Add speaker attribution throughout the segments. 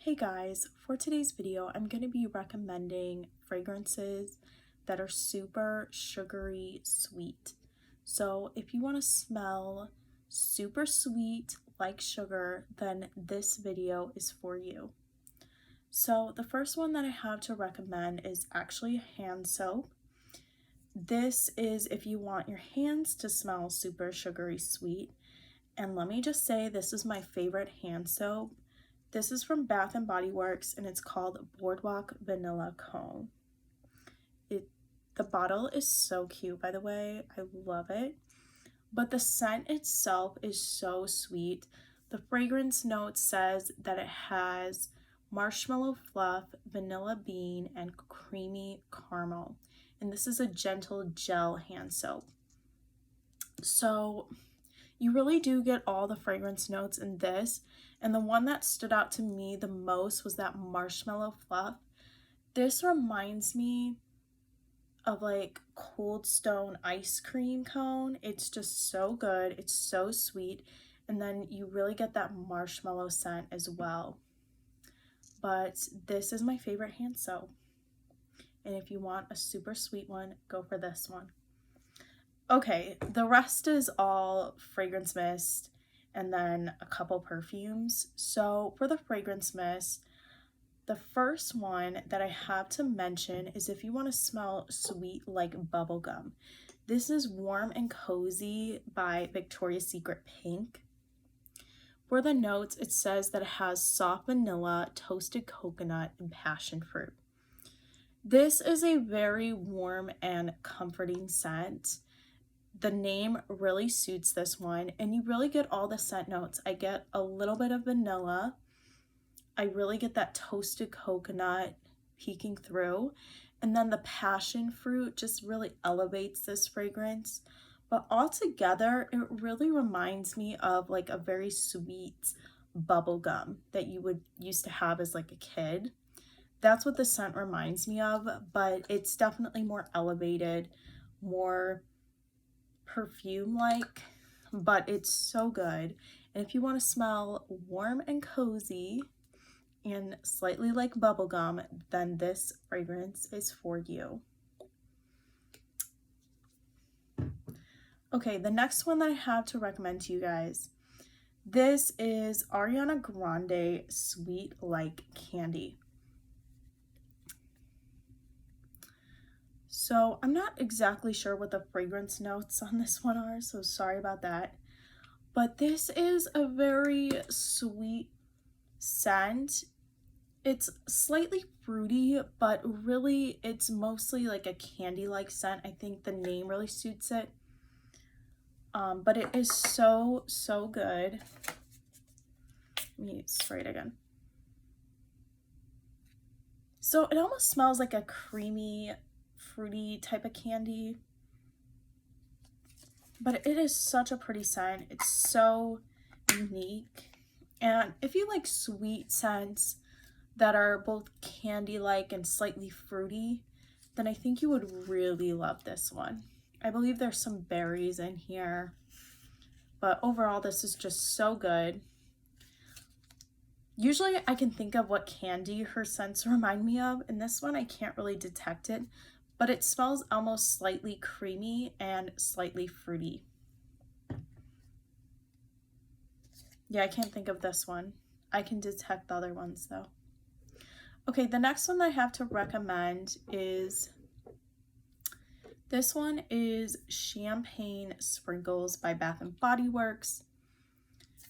Speaker 1: Hey guys, for today's video, I'm going to be recommending fragrances that are super sugary sweet. So if you want to smell super sweet like sugar, then this video is for you. So the first one that I have to recommend is actually hand soap. This is if you want your hands to smell super sugary sweet. And let me just say, this is my favorite hand soap. This is from Bath & Body Works and it's called Boardwalk Vanilla Cone. The bottle is so cute, by the way. I love it. But the scent itself is so sweet. The fragrance note says that it has marshmallow fluff, vanilla bean, and creamy caramel. And this is a gentle gel hand soap. So you really do get all the fragrance notes in this, and the one that stood out to me the most was that marshmallow fluff. This reminds me of like Cold Stone ice cream cone. It's just so good. It's so sweet, and then you really get that marshmallow scent as well. But this is my favorite hand soap, and if you want a super sweet one, go for this one. Okay, the rest is all fragrance mist and then a couple perfumes. So for the fragrance mist, the first one that I have to mention is if you want to smell sweet like bubblegum. This is Warm and Cozy by Victoria's Secret Pink. For the notes, it says that it has soft vanilla, toasted coconut, and passion fruit. This is a very warm and comforting scent. The name really suits this one, and you really get all the scent notes. I get a little bit of vanilla. I really get that toasted coconut peeking through, and then the passion fruit just really elevates this fragrance. But altogether, it really reminds me of like a very sweet bubble gum that you would used to have as like a kid. That's what the scent reminds me of, but it's definitely more elevated, more perfume like, but it's so good. And if you want to smell warm and cozy and slightly like bubblegum, then this fragrance is for you. Okay, the next one that I have to recommend to you guys, this is Ariana Grande Sweet Like Candy. So I'm not exactly sure what the fragrance notes on this one are, so sorry about that. But this is a very sweet scent. It's slightly fruity, but really it's mostly like a candy-like scent. I think the name really suits it. But it is so, so good. Let me spray it again. So it almost smells like a creamy, fruity type of candy, but it is such a pretty scent. It's so unique, and if you like sweet scents that are both candy-like and slightly fruity, then I think you would really love this one. I believe there's some berries in here, but overall this is just so good. Usually I can think of what candy her scents remind me of, and this one I can't really detect it, but it smells almost slightly creamy and slightly fruity. Yeah, I can't think of this one. I can detect the other ones though. Okay, the next one that I have to recommend is, this one is Champagne Sprinkles by Bath & Body Works.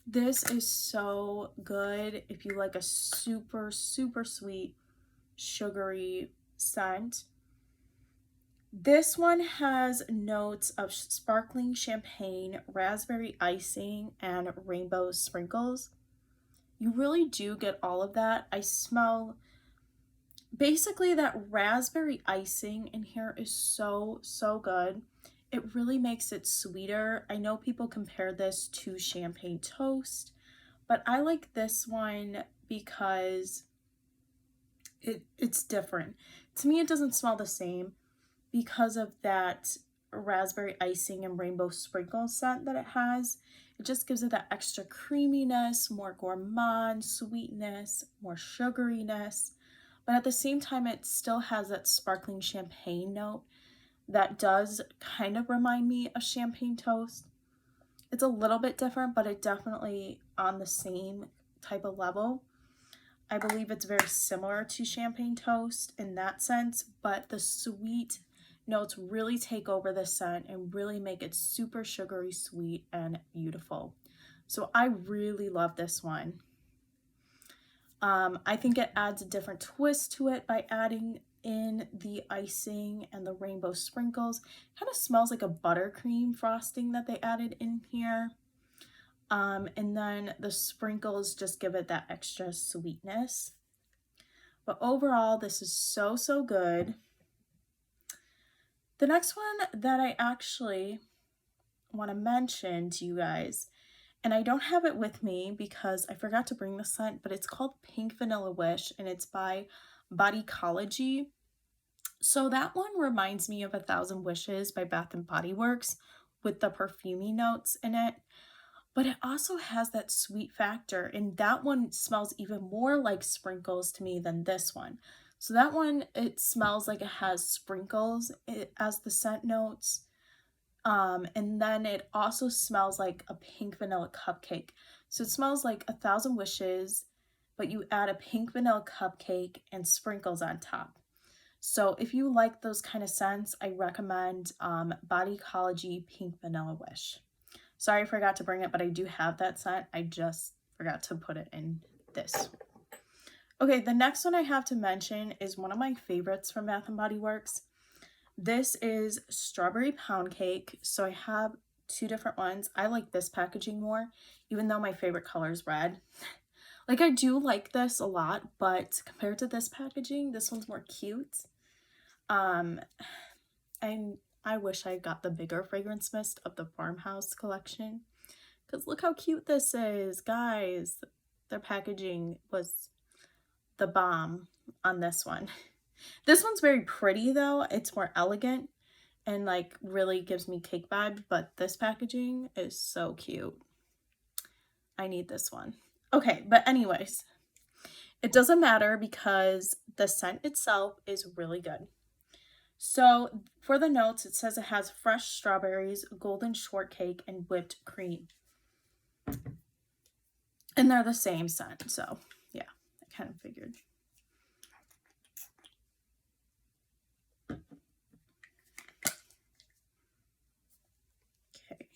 Speaker 1: This is so good if you like a super, super sweet, sugary scent. This one has notes of sparkling champagne, raspberry icing, and rainbow sprinkles. You really do get all of that. I smell basically that raspberry icing in here is so, so good. It really makes it sweeter. I know people compare this to champagne toast, but I like this one because it's different. To me, it doesn't smell the same because of that raspberry icing and rainbow sprinkle scent that it has. It just gives it that extra creaminess, more gourmand sweetness, more sugariness, but at the same time, it still has that sparkling champagne note that does kind of remind me of champagne toast. It's a little bit different, but it definitely on the same type of level. I believe it's very similar to champagne toast in that sense, but the sweet notes really take over the scent and really make it super sugary sweet and beautiful. So I really love this one. I think it adds a different twist to it by adding in the icing and the rainbow sprinkles. Kind of smells like a buttercream frosting that they added in here. And then the sprinkles just give it that extra sweetness. But overall, this is so, so good. The next one that I actually want to mention to you guys, and I don't have it with me because I forgot to bring the scent, but it's called Pink Vanilla Wish, and it's by Bodycology. So that one reminds me of 1,000 Wishes by Bath and Body Works with the perfumey notes in it. But it also has that sweet factor, and that one smells even more like sprinkles to me than this one. So that one, it smells like it has sprinkles as the scent notes. And then it also smells like a pink vanilla cupcake. So it smells like 1,000 Wishes, but you add a pink vanilla cupcake and sprinkles on top. So if you like those kind of scents, I recommend Bodycology Pink Vanilla Wish. Sorry I forgot to bring it, but I do have that scent. I just forgot to put it in this. Okay, the next one I have to mention is one of my favorites from Bath & Body Works. This is Strawberry Pound Cake. So I have two different ones. I like this packaging more, even though my favorite color is red. Like, I do like this a lot, but compared to this packaging, this one's more cute. And I wish I got the bigger fragrance mist of the Farmhouse collection, because look how cute this is, guys. Their packaging was the bomb on this one. This one's very pretty though. It's more elegant and like really gives me cake vibes, but this packaging is so cute. I need this one. Okay, but anyways, it doesn't matter because the scent itself is really good. So for the notes, it says it has fresh strawberries, golden shortcake, and whipped cream. And they're the same scent, so yeah, I kind of figured. Okay.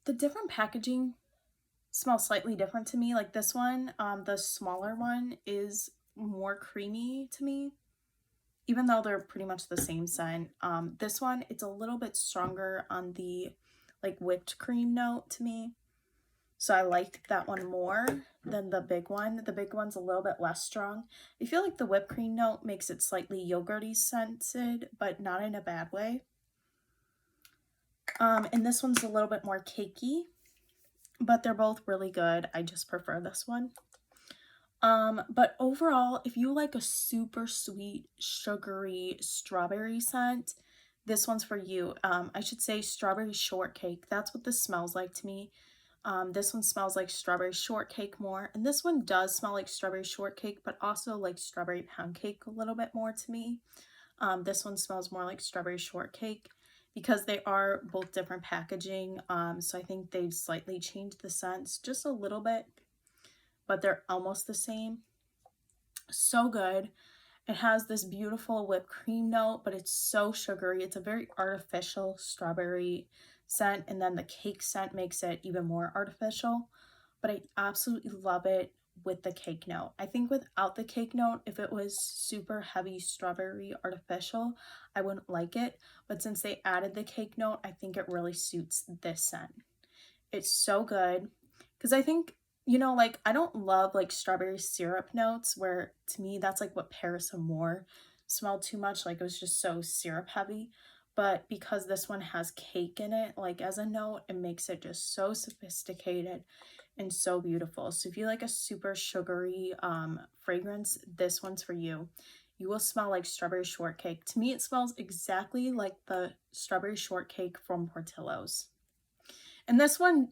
Speaker 1: The different packaging smells slightly different to me. Like this one, the smaller one is more creamy to me, even though they're pretty much the same scent. This one, it's a little bit stronger on the like whipped cream note to me. So I liked that one more than the big one. The big one's a little bit less strong. I feel like the whipped cream note makes it slightly yogurty scented, but not in a bad way. And this one's a little bit more cakey, but they're both really good. I just prefer this one. But overall, if you like a super sweet, sugary strawberry scent, this one's for you. I should say strawberry shortcake. That's what this smells like to me. This one smells like strawberry shortcake more, and this one does smell like strawberry shortcake, but also like strawberry pound cake a little bit more to me. This one smells more like strawberry shortcake because they are both different packaging. So I think they've slightly changed the scents just a little bit, but they're almost the same. So good. It has this beautiful whipped cream note, but it's so sugary. It's a very artificial strawberry scent, and then the cake scent makes it even more artificial, but I absolutely love it with the cake note. I think without the cake note, if it was super heavy strawberry artificial, I wouldn't like it, but since they added the cake note, I think it really suits this scent. It's so good because I think, you know, like I don't love like strawberry syrup notes, where to me that's like what Paris Amour smelled too much, like it was just so syrup heavy. But because this one has cake in it, like as a note, it makes it just so sophisticated and so beautiful. So if you like a super sugary fragrance, this one's for you. you will smell like strawberry shortcake. To me, it smells exactly like the strawberry shortcake from Portillo's. And this one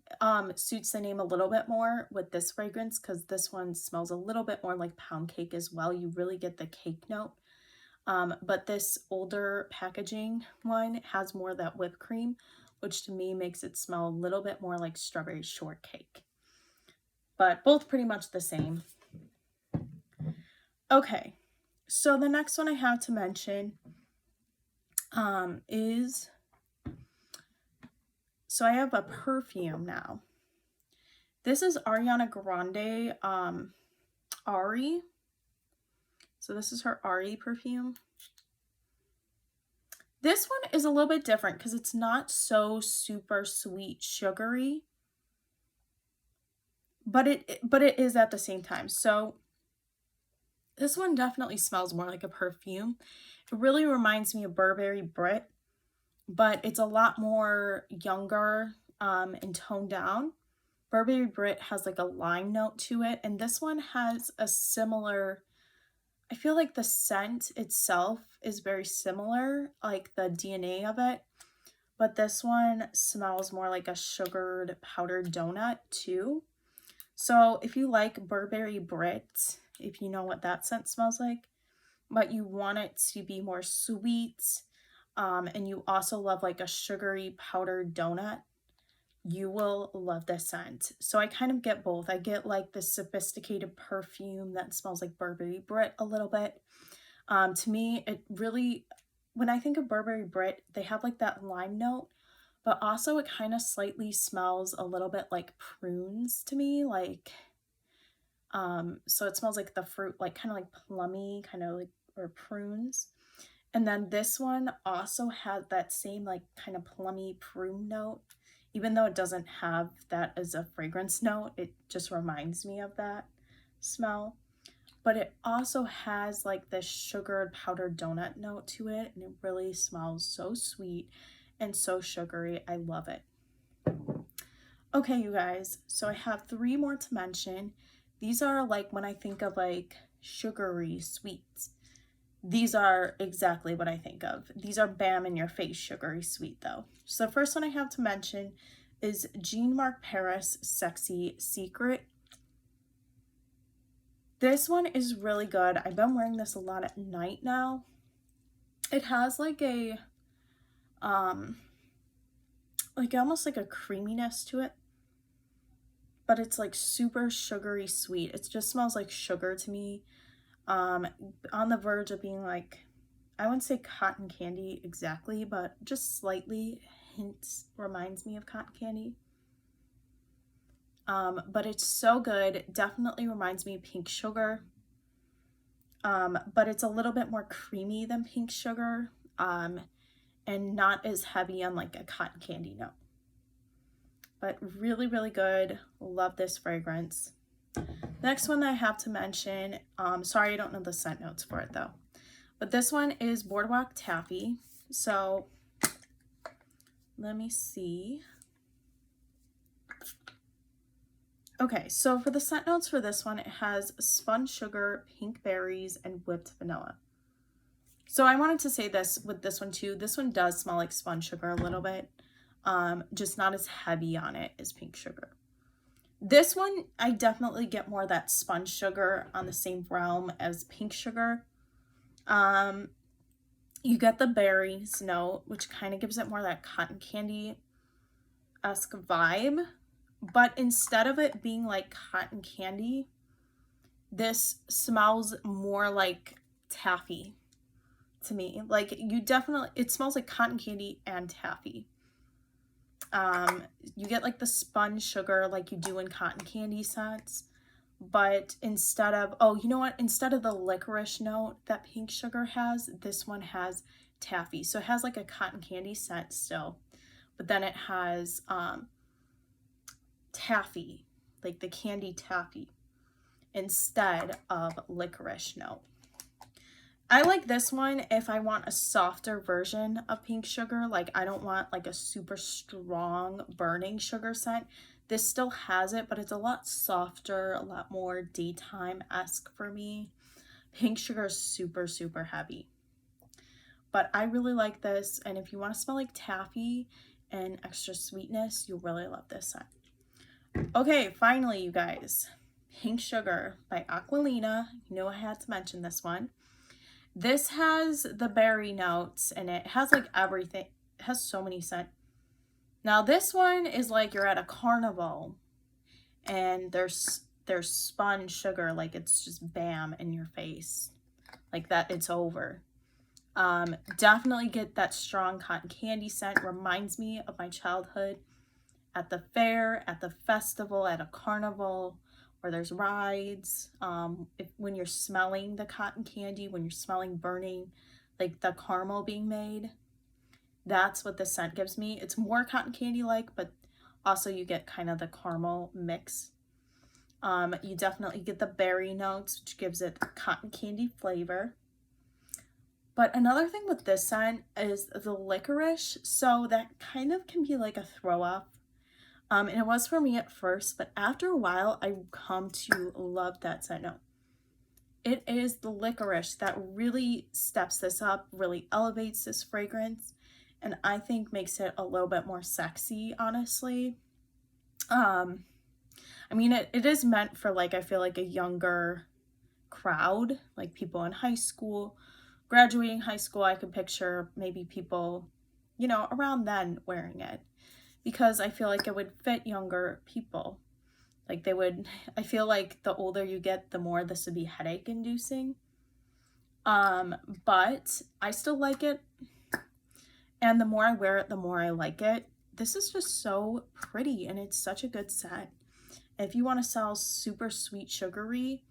Speaker 1: suits the name a little bit more with this fragrance because this one smells a little bit more like pound cake as well. You really get the cake note. But this older packaging one has more of that whipped cream, which to me makes it smell a little bit more like strawberry shortcake. But both pretty much the same. Okay, so the next one I have to mention is, so I have a perfume now. This is Ariana Grande Ari. So this is her Ari perfume. This one is a little bit different because it's not so super sweet sugary, but it is at the same time. So this one definitely smells more like a perfume. It really reminds me of Burberry Brit, but it's a lot more younger and toned down. Burberry Brit has like a lime note to it, and this one has a similar, I feel like the scent itself is very similar, like the DNA of it, but this one smells more like a sugared powdered donut too. So if you like Burberry Brit, if you know what that scent smells like, but you want it to be more sweet, and you also love like a sugary powdered donut, you will love this scent. So I kind of get both. I get like the sophisticated perfume that smells like Burberry Brit a little bit. To me, it really, when I think of Burberry Brit, they have like that lime note, but also it kind of slightly smells a little bit like prunes to me, like, so it smells like the fruit, like kind of like plummy, kind of like, or prunes. And then this one also has that same like kind of plummy prune note. Even though it doesn't have that as a fragrance note, it just reminds me of that smell. But it also has like this sugared powdered donut note to it, and it really smells so sweet and so sugary. I love it. Okay, you guys, so I have 3 more to mention. These are like when I think of like sugary sweets. These are exactly what I think of. These are bam in your face sugary sweet though. So the first one I have to mention is Jean Marc Paris Sexy Secret. This one is really good. I've been wearing this a lot at night now. It has like a, like almost like a creaminess to it, but it's like super sugary sweet. It just smells like sugar to me. On the verge of being like, I wouldn't say cotton candy exactly, but just slightly hints, reminds me of cotton candy. But it's so good. Definitely reminds me of pink sugar. But it's a little bit more creamy than pink sugar, and not as heavy on like a cotton candy note. But really, really good. Love this fragrance. Next one that I have to mention, sorry I don't know the scent notes for it though, but this one is Boardwalk Taffy. So let me see. Okay, so for the scent notes for this one, it has spun sugar, pink berries, and whipped vanilla. So I wanted to say this with this one too. This one does smell like spun sugar a little bit, just not as heavy on it as pink sugar. This one, I definitely get more of that spun sugar on the same realm as pink sugar. You get the berries note, which kind of gives it more of that cotton candy-esque vibe. But instead of it being like cotton candy, this smells more like taffy to me. Like you definitely, it smells like cotton candy and taffy. You get like the spun sugar like you do in cotton candy scents, but instead of, oh, you know what? Instead of the licorice note that pink sugar has, this one has taffy. So it has like a cotton candy scent still, but then it has taffy, like the candy taffy, instead of licorice note. I like this one if I want a softer version of pink sugar. Like I don't want like a super strong burning sugar scent. This still has it, but it's a lot softer, a lot more daytime-esque for me. Pink sugar is super, super heavy. But I really like this, and if you want to smell like taffy and extra sweetness, you'll really love this scent. Okay, finally, you guys. Pink Sugar by Aquilina. You know I had to mention this one. This has the berry notes, and it has like everything. It has so many scents. Now this one is like you're at a carnival, and there's spun sugar, like it's just bam in your face, like that. It's over. Definitely get that strong cotton candy scent. Reminds me of my childhood at the fair, at the festival, at a carnival where there's rides. When you're smelling the cotton candy, when you're smelling burning, like the caramel being made, that's what the scent gives me. It's more cotton candy like, but also you get kind of the caramel mix. You definitely get the berry notes, which gives it cotton candy flavor. But another thing with this scent is the licorice, so that kind of can be like a throw up. And it was for me at first, but after a while, I come to love that scent. No, it is the licorice that really steps this up, really elevates this fragrance, and I think makes it a little bit more sexy, honestly. I mean, it is meant for, like, I feel like a younger crowd, like people in high school, graduating high school. I could picture maybe people, you know, around then wearing it, because I feel like it would fit younger people. Like they would, I feel like the older you get, the more this would be headache inducing. But I still like it. And the more I wear it, the more I like it. This is just so pretty, and it's such a good scent. If you want to sell super sweet sugary,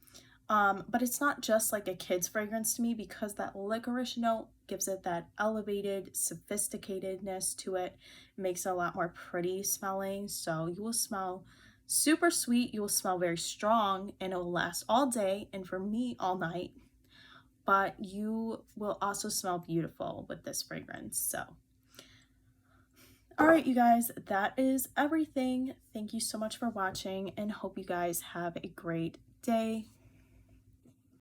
Speaker 1: but it's not just like a kid's fragrance to me, because that licorice note gives it that elevated sophisticatedness to it. It makes it a lot more pretty smelling. So you will smell super sweet, you will smell very strong, and it will last all day, and for me all night. But you will also smell beautiful with this fragrance. So all right, you guys, that is everything. Thank you so much for watching, and hope you guys have a great day.